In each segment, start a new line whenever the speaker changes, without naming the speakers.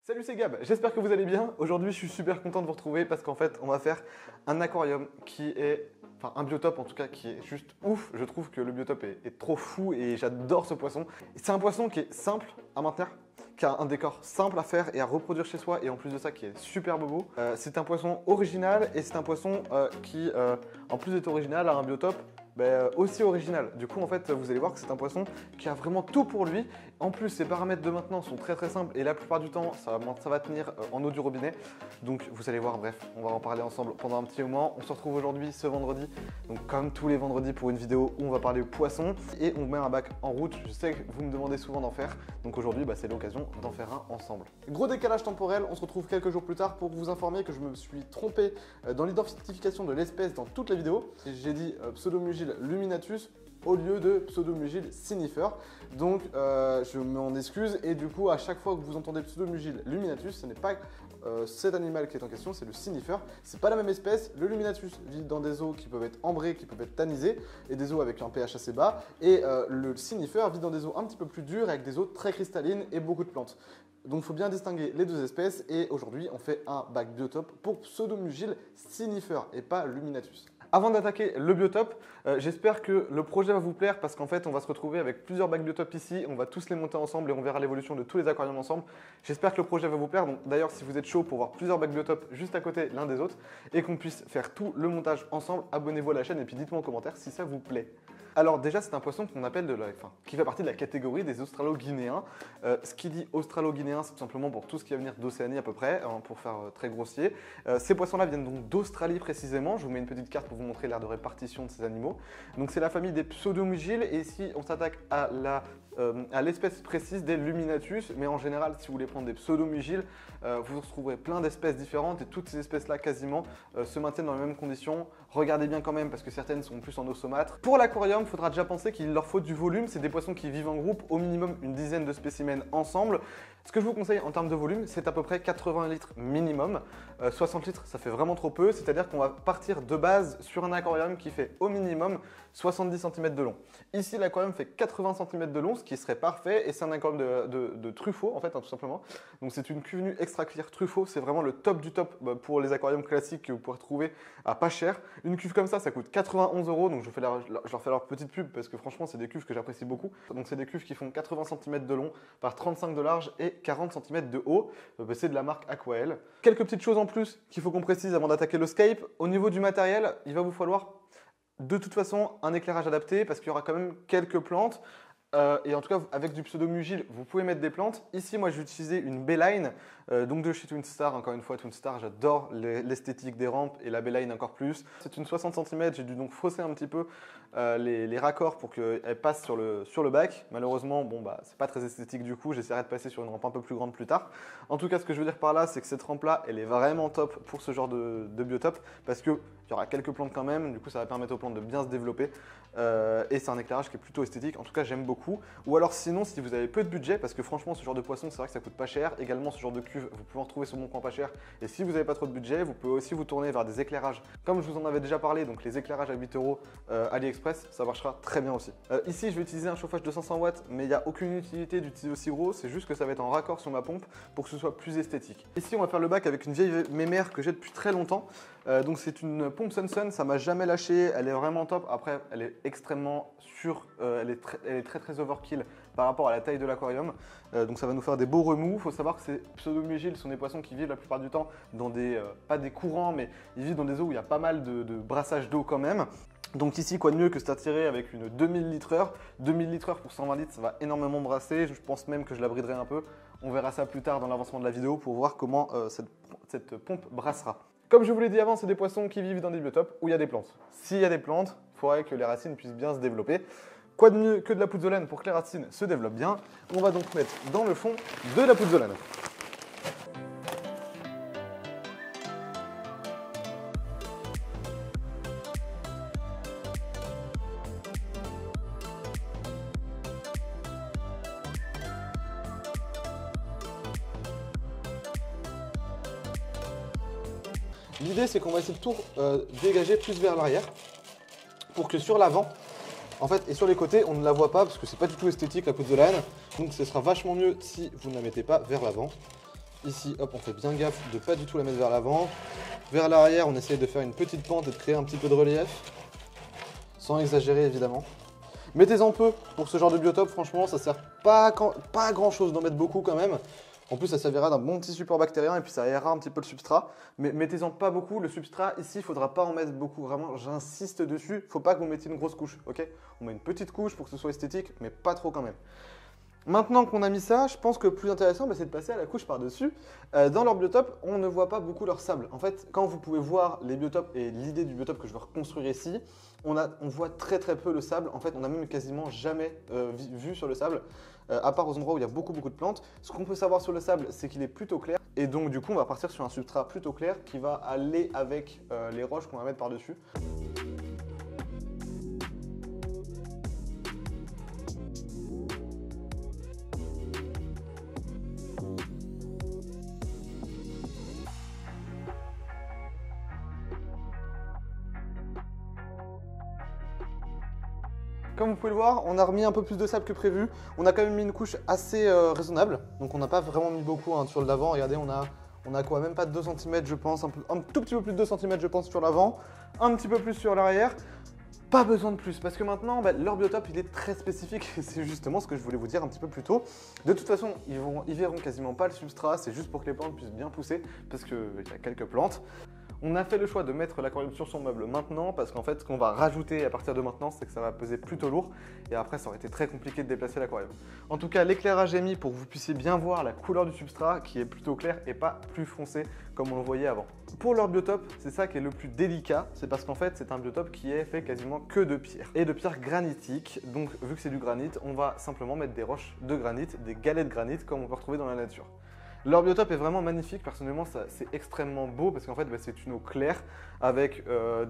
Salut, c'est Gab, j'espère que vous allez bien. Aujourd'hui je suis super content de vous retrouver parce qu'en fait on va faire un aquarium qui est, enfin un biotope en tout cas qui est juste ouf. Je trouve que le biotope est trop fou et j'adore ce poisson. C'est un poisson qui est simple à maintenir, qui a un décor simple à faire et à reproduire chez soi et en plus de ça qui est super beau. C'est un poisson original et c'est un poisson qui en plus d'être original a un biotope aussi original. Du coup en fait vous allez voir que c'est un poisson qui a vraiment tout pour lui. En plus ses paramètres de maintenance sont très simples et la plupart du temps ça va tenir en eau du robinet. Donc vous allez voir, bref, on va en parler ensemble pendant un petit moment. On se retrouve aujourd'hui ce vendredi, donc comme tous les vendredis pour une vidéo où on va parler poisson et on met un bac en route. Je sais que vous me demandez souvent d'en faire, donc aujourd'hui c'est l'occasion d'en faire un ensemble. Gros décalage temporel, on se retrouve quelques jours plus tard pour vous informer que je me suis trompé dans l'identification de l'espèce dans toute la vidéo. J'ai dit Pseudomugile luminatus au lieu de Pseudomugile cynifer. Donc je m'en excuse et du coup à chaque fois que vous entendez Pseudomugile luminatus, ce n'est pas cet animal qui est en question, c'est le cynifer. C'est pas la même espèce. Le luminatus vit dans des eaux qui peuvent être ambrées, qui peuvent être tannisées et des eaux avec un pH assez bas. Et le cynifer vit dans des eaux un petit peu plus dures avec des eaux très cristallines et beaucoup de plantes. Donc il faut bien distinguer les deux espèces et aujourd'hui on fait un bac biotope pour Pseudomugile cynifer et pas luminatus. Avant d'attaquer le biotope, j'espère que le projet va vous plaire parce qu'en fait on va se retrouver avec plusieurs bacs biotopes ici, on va tous les monter ensemble et on verra l'évolution de tous les aquariums ensemble. J'espère que le projet va vous plaire, donc d'ailleurs si vous êtes chaud pour voir plusieurs bacs biotopes juste à côté l'un des autres et qu'on puisse faire tout le montage ensemble, abonnez-vous à la chaîne et puis dites-moi en commentaire si ça vous plaît. Alors déjà c'est un poisson qu'on appelle qui fait partie de la catégorie des australo-guinéens. Ce qui dit australo-guinéen c'est tout simplement pour tout ce qui va venir d'Océanie à peu près, pour faire très grossier. Ces poissons-là viennent donc d'Australie précisément. Je vous mets une petite carte pour vous montrer l'aire de répartition de ces animaux. Donc c'est la famille des pseudomugiles et ici on s'attaque à l'espèce précise des luminatus, mais en général si vous voulez prendre des pseudomugiles, vous retrouverez plein d'espèces différentes et toutes ces espèces-là quasiment se maintiennent dans les mêmes conditions. Regardez bien quand même parce que certaines sont plus en eau saumâtre. Pour l'aquarium, il faudra déjà penser qu'il leur faut du volume. C'est des poissons qui vivent en groupe, au minimum une dizaine de spécimens ensemble. Ce que je vous conseille en termes de volume, c'est à peu près 80 litres minimum. 60 litres, ça fait vraiment trop peu. C'est-à-dire qu'on va partir de base sur un aquarium qui fait au minimum 70 cm de long. Ici, l'aquarium fait 80 cm de long, ce qui serait parfait. Et c'est un aquarium de truffaut, en fait, hein, tout simplement. Donc c'est une cuve nue extra clear truffaut. C'est vraiment le top du top pour les aquariums classiques que vous pourrez trouver à pas cher. Une cuve comme ça coûte 91 €. Donc je leur fais leur petite pub parce que franchement, c'est des cuves que j'apprécie beaucoup. Donc c'est des cuves qui font 80 cm de long par 35 de large et 40 cm de haut. C'est de la marque Aquael. Quelques petites choses en plus qu'il faut qu'on précise avant d'attaquer le scape. Au niveau du matériel, il va vous falloir de toute façon un éclairage adapté parce qu'il y aura quand même quelques plantes. Et en tout cas, avec du pseudomugile, vous pouvez mettre des plantes. Ici, moi, j'ai utilisé une Bayline, donc de chez Twin Star. Encore une fois, Twin Star, j'adore l'esthétique des rampes et la Bayline encore plus. C'est une 60 cm, j'ai dû donc fausser un petit peu les raccords pour qu'elle passe sur le bac. Malheureusement, bon, c'est pas très esthétique du coup. J'essaierai de passer sur une rampe un peu plus grande plus tard. En tout cas, ce que je veux dire par là, c'est que cette rampe-là, elle est vraiment top pour ce genre de biotope parce qu'il y aura quelques plantes quand même. Du coup, ça va permettre aux plantes de bien se développer. Et c'est un éclairage qui est plutôt esthétique. En tout cas, j'aime beaucoup. Ou alors sinon, si vous avez peu de budget, parce que franchement, ce genre de poisson, c'est vrai que ça coûte pas cher. Également, ce genre de cuve, vous pouvez en trouver sur Bon Coin pas cher. Et si vous n'avez pas trop de budget, vous pouvez aussi vous tourner vers des éclairages, comme je vous en avais déjà parlé, donc les éclairages à 8 € AliExpress, ça marchera très bien aussi. Ici, je vais utiliser un chauffage de 500 watts, mais il n'y a aucune utilité d'utiliser aussi gros. C'est juste que ça va être en raccord sur ma pompe pour que ce soit plus esthétique. Ici, on va faire le bac avec une vieille mémère que j'ai depuis très longtemps. Donc c'est une pompe Sunsun, ça m'a jamais lâché, elle est vraiment top. Après, elle est extrêmement sûre, elle est très overkill par rapport à la taille de l'aquarium. Donc ça va nous faire des beaux remous. Il faut savoir que ces pseudomugiles sont des poissons qui vivent la plupart du temps dans pas des courants, mais ils vivent dans des eaux où il y a pas mal de brassage d'eau quand même. Donc ici, quoi de mieux que se attirer avec une 2000 litres/heure. 2000 litres/heure pour 120 litres, ça va énormément brasser. Je pense même que je la briderai un peu. On verra ça plus tard dans l'avancement de la vidéo pour voir comment cette pompe brassera. Comme je vous l'ai dit avant, c'est des poissons qui vivent dans des biotopes où il y a des plantes. S'il y a des plantes, il faudrait que les racines puissent bien se développer. Quoi de mieux que de la pouzzolane pour que les racines se développent bien? On va donc mettre dans le fond de la pouzzolane. L'idée, c'est qu'on va essayer de tout dégager plus vers l'arrière pour que sur l'avant, en fait, et sur les côtés, on ne la voit pas parce que c'est pas du tout esthétique la pouzzolane. Donc, ce sera vachement mieux si vous ne la mettez pas vers l'avant. Ici, hop, on fait bien gaffe de pas du tout la mettre vers l'avant. Vers l'arrière, on essaye de faire une petite pente et de créer un petit peu de relief. Sans exagérer, évidemment. Mettez-en peu pour ce genre de biotope, franchement, ça sert pas à grand chose d'en mettre beaucoup quand même. En plus, ça servira d'un bon petit support bactérien et puis ça aérera un petit peu le substrat. Mais mettez-en pas beaucoup. Le substrat, ici, il ne faudra pas en mettre beaucoup. Vraiment, j'insiste dessus. Il ne faut pas que vous mettiez une grosse couche, ok? On met une petite couche pour que ce soit esthétique, mais pas trop quand même. Maintenant qu'on a mis ça, je pense que le plus intéressant, c'est de passer à la couche par-dessus. Dans leur biotope, on ne voit pas beaucoup leur sable. En fait, quand vous pouvez voir les biotopes et l'idée du biotope que je vais reconstruire ici, on voit très peu le sable. En fait, on n'a même quasiment jamais vu sur le sable, à part aux endroits où il y a beaucoup de plantes. Ce qu'on peut savoir sur le sable, c'est qu'il est plutôt clair. Et donc, du coup, on va partir sur un substrat plutôt clair qui va aller avec les roches qu'on va mettre par-dessus. Comme vous pouvez le voir, on a remis un peu plus de sable que prévu. On a quand même mis une couche assez raisonnable. Donc on n'a pas vraiment mis beaucoup sur le l'avant. Regardez, on a quoi, même pas 2 cm je pense, un tout petit peu plus de 2 cm je pense sur l'avant, un petit peu plus sur l'arrière. Pas besoin de plus parce que maintenant, leur biotope il est très spécifique et c'est justement ce que je voulais vous dire un petit peu plus tôt. De toute façon, ils verront quasiment pas le substrat, c'est juste pour que les plantes puissent bien pousser parce qu'il y a quelques plantes. On a fait le choix de mettre l'aquarium sur son meuble maintenant parce qu'en fait, ce qu'on va rajouter à partir de maintenant, c'est que ça va peser plutôt lourd et après, ça aurait été très compliqué de déplacer l'aquarium. En tout cas, l'éclairage est mis pour que vous puissiez bien voir la couleur du substrat qui est plutôt clair et pas plus foncé comme on le voyait avant. Pour leur biotope, c'est ça qui est le plus délicat, c'est parce qu'en fait, c'est un biotope qui est fait quasiment que de pierre et de pierre granitiques. Donc, vu que c'est du granit, on va simplement mettre des roches de granit, des galets de granit comme on peut retrouver dans la nature. Leur biotope est vraiment magnifique, personnellement c'est extrêmement beau parce qu'en fait c'est une eau claire avec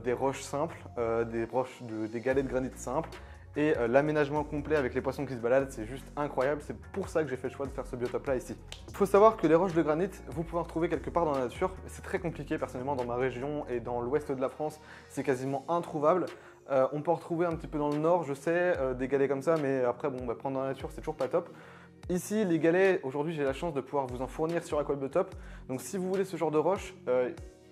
des roches simples, des galets de granit simples et l'aménagement complet avec les poissons qui se baladent, c'est juste incroyable, c'est pour ça que j'ai fait le choix de faire ce biotope là ici. Il faut savoir que les roches de granit, vous pouvez en retrouver quelque part dans la nature, c'est très compliqué personnellement dans ma région et dans l'ouest de la France, c'est quasiment introuvable. On peut en retrouver un petit peu dans le nord, je sais, des galets comme ça, mais après prendre dans la nature c'est toujours pas top. Ici, les galets, aujourd'hui j'ai la chance de pouvoir vous en fournir sur Aquabiotop. Donc si vous voulez ce genre de roche,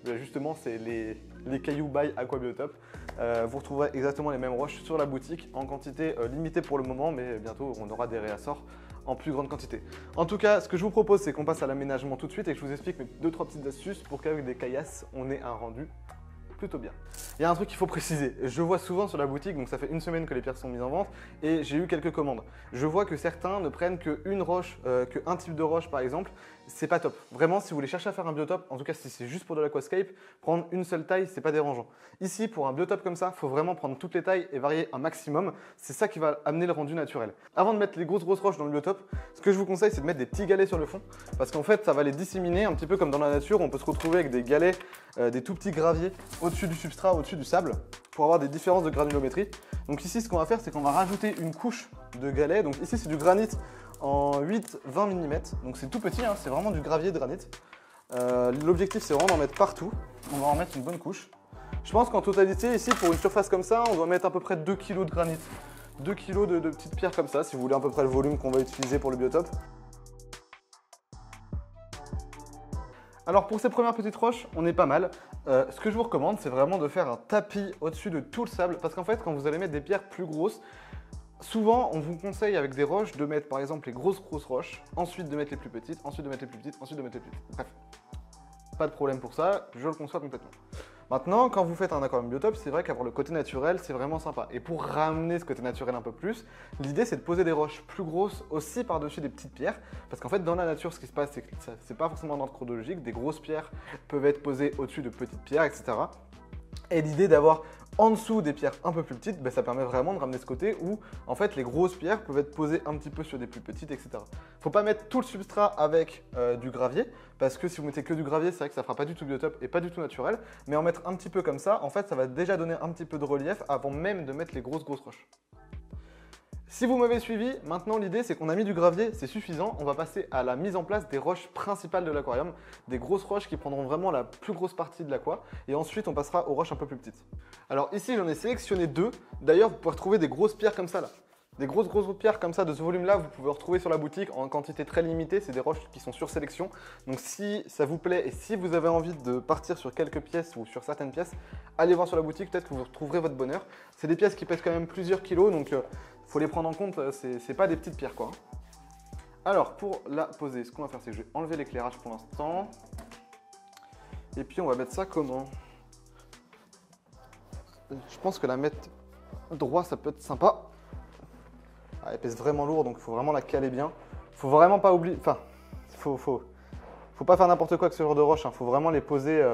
justement c'est les cailloux by Aquabiotop. Vous retrouverez exactement les mêmes roches sur la boutique en quantité limitée pour le moment, mais bientôt on aura des réassorts en plus grande quantité. En tout cas, ce que je vous propose, c'est qu'on passe à l'aménagement tout de suite et que je vous explique mes 2-3 petites astuces pour qu'avec des caillasses, on ait un rendu plutôt bien. Il y a un truc qu'il faut préciser, je vois souvent sur la boutique, donc ça fait une semaine que les pierres sont mises en vente et j'ai eu quelques commandes. Je vois que certains ne prennent qu'une roche, qu'un type de roche par exemple, c'est pas top. Vraiment, si vous voulez chercher à faire un biotope, en tout cas si c'est juste pour de l'aquascape, prendre une seule taille, c'est pas dérangeant. Ici, pour un biotope comme ça, il faut vraiment prendre toutes les tailles et varier un maximum. C'est ça qui va amener le rendu naturel. Avant de mettre les grosses roches dans le biotope, ce que je vous conseille, c'est de mettre des petits galets sur le fond, parce qu'en fait, ça va les disséminer un petit peu comme dans la nature. On peut se retrouver avec des galets, des tout petits graviers au-dessus du substrat, au-dessus du sable, pour avoir des différences de granulométrie. Donc ici, ce qu'on va faire, c'est qu'on va rajouter une couche de galets. Donc ici, c'est du granit en 8-20 mm, donc c'est tout petit, hein, c'est vraiment du gravier de granit. L'objectif, c'est vraiment d'en mettre partout. On va en mettre une bonne couche. Je pense qu'en totalité, ici, pour une surface comme ça, on doit mettre à peu près 2 kg de granit. 2 kg de petites pierres comme ça, si vous voulez à peu près le volume qu'on va utiliser pour le biotope. Alors pour ces premières petites roches, on est pas mal. Ce que je vous recommande, c'est vraiment de faire un tapis au-dessus de tout le sable, parce qu'en fait, quand vous allez mettre des pierres plus grosses, souvent, on vous conseille avec des roches de mettre par exemple les grosses roches, ensuite de mettre les plus petites, ensuite de mettre les plus petites, ensuite de mettre les plus petites. Bref, pas de problème pour ça, je le conçois complètement. Maintenant, quand vous faites un aquarium biotope, c'est vrai qu'avoir le côté naturel, c'est vraiment sympa. Et pour ramener ce côté naturel un peu plus, l'idée c'est de poser des roches plus grosses aussi par-dessus des petites pierres. Parce qu'en fait, dans la nature, ce qui se passe, c'est que c'est pas forcément dans l'ordre chronologique. Des grosses pierres peuvent être posées au-dessus de petites pierres, etc. Et l'idée d'avoir en dessous des pierres un peu plus petites, ça permet vraiment de ramener ce côté où en fait les grosses pierres peuvent être posées un petit peu sur des plus petites, etc. Faut pas mettre tout le substrat avec du gravier, parce que si vous mettez que du gravier, c'est vrai que ça fera pas du tout biotope et pas du tout naturel, mais en mettre un petit peu comme ça, en fait ça va déjà donner un petit peu de relief avant même de mettre les grosses roches. Si vous m'avez suivi, maintenant l'idée c'est qu'on a mis du gravier, c'est suffisant. On va passer à la mise en place des roches principales de l'aquarium, des grosses roches qui prendront vraiment la plus grosse partie de l'aqua, et ensuite on passera aux roches un peu plus petites. Alors ici j'en ai sélectionné deux, d'ailleurs vous pouvez retrouver des grosses pierres comme ça là. Des grosses pierres comme ça de ce volume-là, vous pouvez retrouver sur la boutique en quantité très limitée. C'est des roches qui sont sur sélection. Donc si ça vous plaît et si vous avez envie de partir sur quelques pièces ou sur certaines pièces, allez voir sur la boutique, peut-être que vous retrouverez votre bonheur. C'est des pièces qui pèsent quand même plusieurs kilos, donc faut les prendre en compte, c'est pas des petites pierres quoi. Alors pour la poser, ce qu'on va faire, c'est que je vais enlever l'éclairage pour l'instant. Et puis on va mettre ça comment? Je pense que la mettre droit, ça peut être sympa. Ah, elle pèse vraiment lourd, donc il faut vraiment la caler bien. Faut vraiment pas oublier, enfin, faut pas faire n'importe quoi avec ce genre de roche. Faut vraiment les poser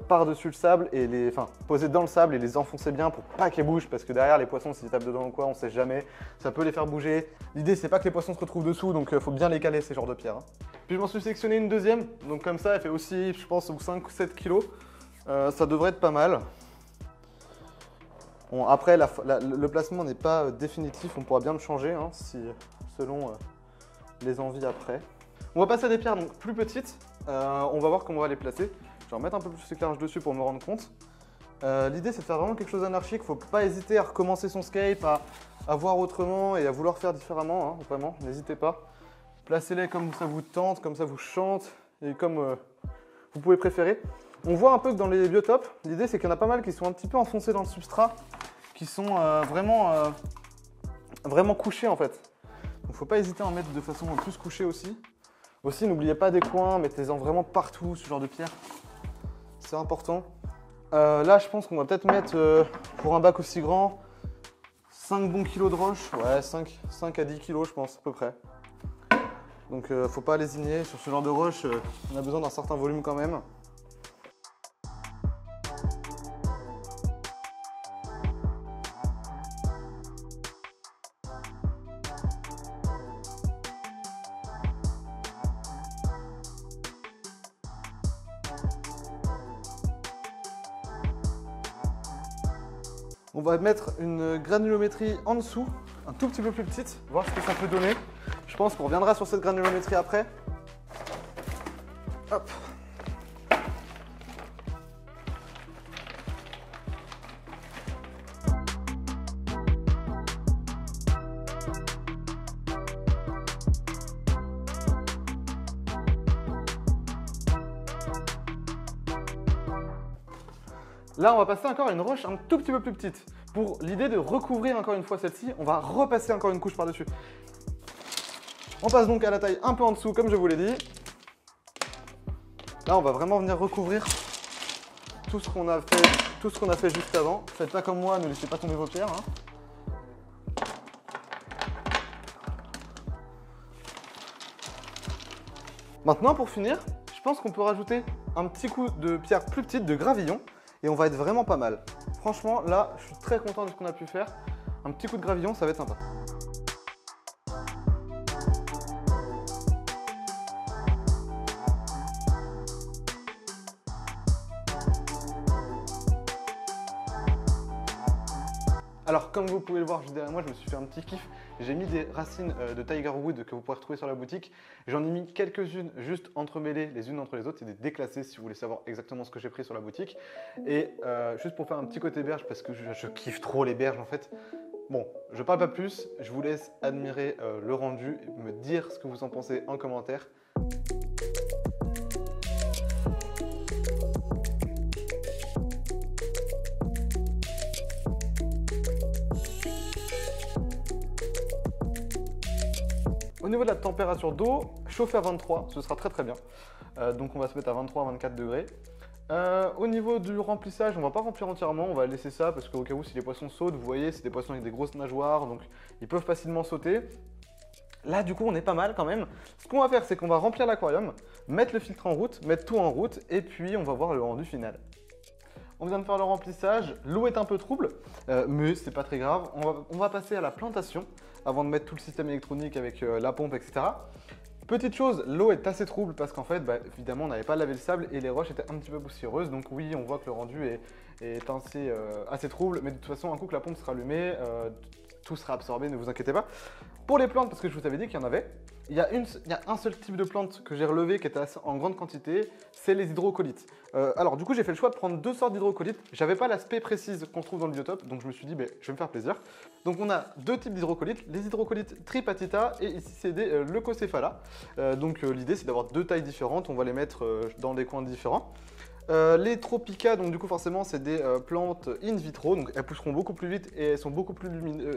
par-dessus le sable et poser dans le sable et les enfoncer bien pour pas qu'elles bougent, parce que derrière les poissons, s'ils tapent dedans ou quoi, on sait jamais. Ça peut les faire bouger. L'idée, c'est pas que les poissons se retrouvent dessous, donc faut bien les caler ces genres de pierres. Puis je m'en suis sélectionné une deuxième, donc comme ça, elle fait aussi, je pense, 5 ou 7 kilos. Ça devrait être pas mal. Bon, après, le placement n'est pas définitif, on pourra bien le changer selon les envies après. On va passer à des pierres donc, plus petites, on va voir comment on va les placer. Je vais remettre un peu plus d'éclairage dessus pour me rendre compte. L'idée c'est de faire vraiment quelque chose d'anarchique, il ne faut pas hésiter à recommencer son scape, à voir autrement et à vouloir faire différemment, vraiment, n'hésitez pas. Placez-les comme ça vous tente, comme ça vous chante et comme vous pouvez préférer. On voit un peu que dans les biotopes, l'idée c'est qu'il y en a pas mal qui sont un petit peu enfoncés dans le substrat, qui sont vraiment couchés en fait. Donc il ne faut pas hésiter à en mettre de façon plus couchée aussi. Aussi n'oubliez pas des coins, mettez-en vraiment partout ce genre de pierre. C'est important. Là je pense qu'on va peut-être mettre pour un bac aussi grand 5 bons kilos de roche. Ouais 5 à 10 kilos je pense à peu près. Donc faut pas lésiner sur ce genre de roche, on a besoin d'un certain volume quand même. On va mettre une granulométrie en dessous, un tout petit peu plus petite, voir ce que ça peut donner. Je pense qu'on reviendra sur cette granulométrie après. Hop. Là, on va passer encore à une roche un tout petit peu plus petite. Pour l'idée de recouvrir encore une fois celle-ci, on va repasser encore une couche par-dessus. On passe donc à la taille un peu en dessous, comme je vous l'ai dit. Là, on va vraiment venir recouvrir tout ce qu'on a fait juste avant. Faites pas comme moi, ne laissez pas tomber vos pierres. Maintenant, pour finir, je pense qu'on peut rajouter un petit coup de pierre plus petite, de gravillon. Et on va être vraiment pas mal. Franchement, là, je suis très content de ce qu'on a pu faire. Un petit coup de gravillon, ça va être sympa. Alors, comme vous pouvez le voir juste derrière moi, je me suis fait un petit kiff. J'ai mis des racines de Tiger Wood que vous pourrez retrouver sur la boutique. J'en ai mis quelques-unes juste entremêlées les unes entre les autres. C'est des déclassés si vous voulez savoir exactement ce que j'ai pris sur la boutique. Et juste pour faire un petit côté berge, parce que je kiffe trop les berges en fait. Bon, je parle pas plus, je vous laisse admirer le rendu et me dire ce que vous en pensez en commentaire. Au niveau de la température d'eau, chauffer à 23, ce sera très bien. Donc on va se mettre à 23-24 degrés. Au niveau du remplissage, on ne va pas remplir entièrement, on va laisser ça parce qu'au cas où si les poissons sautent, vous voyez, c'est des poissons avec des grosses nageoires, donc ils peuvent facilement sauter. Là du coup on est pas mal quand même. Ce qu'on va faire, c'est qu'on va remplir l'aquarium, mettre le filtre en route, mettre tout en route et puis on va voir le rendu final. On vient de faire le remplissage, l'eau est un peu trouble, mais c'est pas très grave. On va passer à la plantation avant de mettre tout le système électronique avec la pompe, etc. Petite chose, l'eau est assez trouble parce qu'en fait, évidemment, on n'avait pas lavé le sable et les roches étaient un petit peu poussiéreuses. Donc oui, on voit que le rendu est assez trouble, mais de toute façon, un coup que la pompe sera allumée, tout sera absorbé, ne vous inquiétez pas. Pour les plantes, parce que je vous avais dit qu'il y en avait, il y a un seul type de plante que j'ai relevé qui était en grande quantité, c'est les hydrocolites. Alors du coup j'ai fait le choix de prendre 2 sortes d'hydrocolites. J'avais pas l'aspect précise qu'on trouve dans le biotope, donc je me suis dit je vais me faire plaisir. Donc on a 2 types d'hydrocolites, les hydrocolites tripatita et ici c'est des leucocéphala. L'idée c'est d'avoir 2 tailles différentes, on va les mettre dans des coins différents. Les tropica, donc du coup forcément c'est des plantes in vitro, donc elles pousseront beaucoup plus vite et elles sont beaucoup plus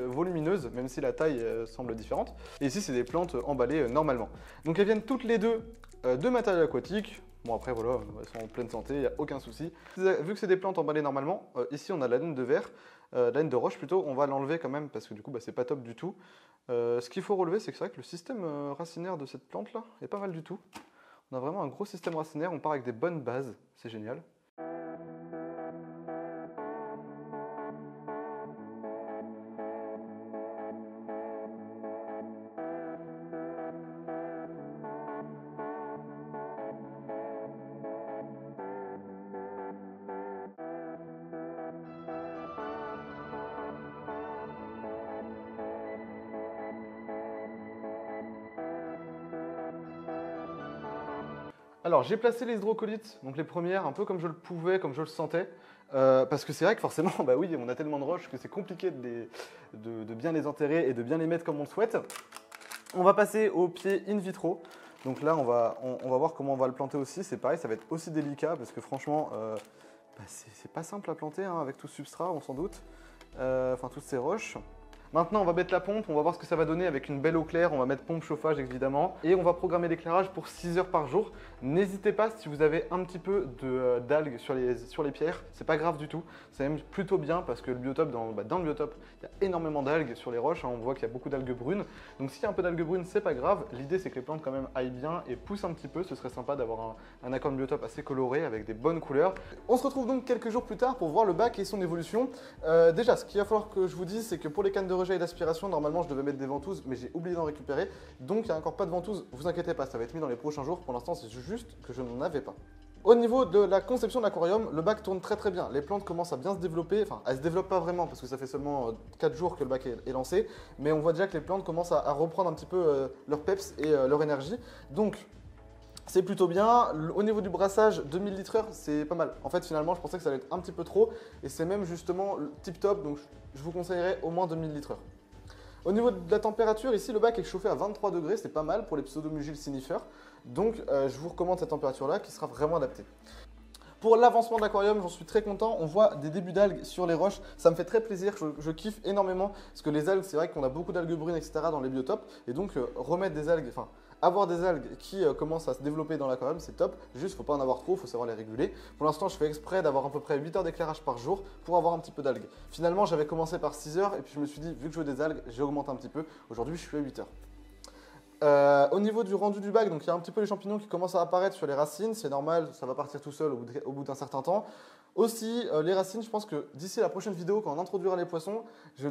volumineuses, même si la taille semble différente. Et ici c'est des plantes emballées normalement. Donc elles viennent toutes les deux de matériel aquatique. Bon après voilà, elles sont en pleine santé, il n'y a aucun souci. Vu que c'est des plantes emballées normalement, ici on a la laine de verre, la laine de roche plutôt, on va l'enlever quand même parce que du coup c'est pas top du tout. Ce qu'il faut relever c'est que c'est vrai que le système racinaire de cette plante là est pas mal du tout. On a vraiment un gros système racinaire, on part avec des bonnes bases, c'est génial. Alors j'ai placé les hydrocolites, donc les premières, un peu comme je le pouvais, comme je le sentais, parce que c'est vrai que forcément, bah oui, on a tellement de roches que c'est compliqué de bien les enterrer et de bien les mettre comme on le souhaite. On va passer au pied in vitro, donc là on va voir comment on va le planter aussi, c'est pareil, ça va être aussi délicat parce que franchement, c'est pas simple à planter hein, avec tout ce substrat, on s'en doute, enfin toutes ces roches. Maintenant, on va mettre la pompe, on va voir ce que ça va donner avec une belle eau claire. On va mettre pompe chauffage évidemment. Et on va programmer l'éclairage pour 6 heures par jour. N'hésitez pas si vous avez un petit peu d'algues sur les pierres. C'est pas grave du tout. C'est même plutôt bien parce que le biotope, dans le biotope, il y a énormément d'algues sur les roches. Hein. On voit qu'il y a beaucoup d'algues brunes. Donc s'il y a un peu d'algues brunes, c'est pas grave. L'idée, c'est que les plantes quand même aillent bien et poussent un petit peu. Ce serait sympa d'avoir un accord de biotope assez coloré avec des bonnes couleurs. On se retrouve donc quelques jours plus tard pour voir le bac et son évolution. Déjà, ce qu'il va falloir que je vous dise, c'est que pour les cannes de rejet et d'aspiration, normalement je devais mettre des ventouses, mais j'ai oublié d'en récupérer. Donc il n'y a encore pas de ventouses, vous inquiétez pas, ça va être mis dans les prochains jours. Pour l'instant, c'est juste que je n'en avais pas. Au niveau de la conception de l'aquarium, le bac tourne très bien. Les plantes commencent à bien se développer, enfin elles se développent pas vraiment parce que ça fait seulement 4 jours que le bac est lancé, mais on voit déjà que les plantes commencent à reprendre un petit peu leur peps et leur énergie. Donc c'est plutôt bien. Au niveau du brassage, 2000 litres/heure, c'est pas mal. En fait, finalement, je pensais que ça allait être un petit peu trop et c'est même justement tip top, donc je vous conseillerais au moins 2000 litres/heure. Au niveau de la température, ici le bac est chauffé à 23 degrés, c'est pas mal pour les pseudomugiles sinifères. Donc je vous recommande cette température-là qui sera vraiment adaptée. Pour l'avancement de l'aquarium, j'en suis très content. On voit des débuts d'algues sur les roches. Ça me fait très plaisir, je kiffe énormément. Parce que les algues, c'est vrai qu'on a beaucoup d'algues brunes, etc. dans les biotopes. Et donc remettre des algues, enfin avoir des algues qui commencent à se développer dans l'aquarium, c'est top. Juste, il ne faut pas en avoir trop, il faut savoir les réguler. Pour l'instant, je fais exprès d'avoir à peu près 8 heures d'éclairage par jour pour avoir un petit peu d'algues. Finalement, j'avais commencé par 6 heures et puis je me suis dit, vu que je veux des algues, j'ai augmenté un petit peu. Aujourd'hui, je suis à 8 heures. Au niveau du rendu du bac, donc il y a un petit peu les champignons qui commencent à apparaître sur les racines, c'est normal, ça va partir tout seul au bout d'un certain temps. Aussi, les racines, je pense que d'ici la prochaine vidéo, quand on introduira les poissons, je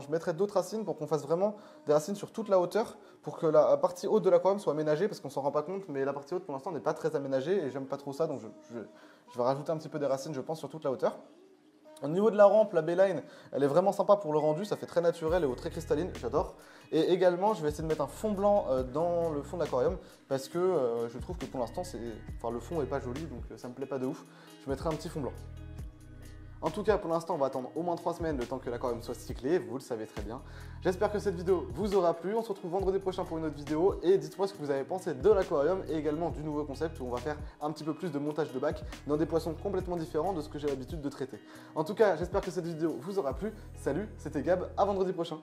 mettrai d'autres racines pour qu'on fasse vraiment des racines sur toute la hauteur, pour que la partie haute de l'aquarium soit aménagée, parce qu'on s'en rend pas compte, mais la partie haute pour l'instant n'est pas très aménagée et j'aime pas trop ça, donc je vais rajouter un petit peu des racines, je pense, sur toute la hauteur. Au niveau de la rampe, la B-line, elle est vraiment sympa pour le rendu, ça fait très naturel et très cristalline, j'adore. Et également, je vais essayer de mettre un fond blanc dans le fond de l'aquarium parce que je trouve que pour l'instant, le fond n'est pas joli, donc ça me plaît pas de ouf. Je mettrai un petit fond blanc. En tout cas, pour l'instant, on va attendre au moins 3 semaines le temps que l'aquarium soit cyclé, vous le savez très bien. J'espère que cette vidéo vous aura plu. On se retrouve vendredi prochain pour une autre vidéo et dites-moi ce que vous avez pensé de l'aquarium et également du nouveau concept où on va faire un petit peu plus de montage de bac dans des poissons complètement différents de ce que j'ai l'habitude de traiter. En tout cas, j'espère que cette vidéo vous aura plu. Salut, c'était Gab, à vendredi prochain.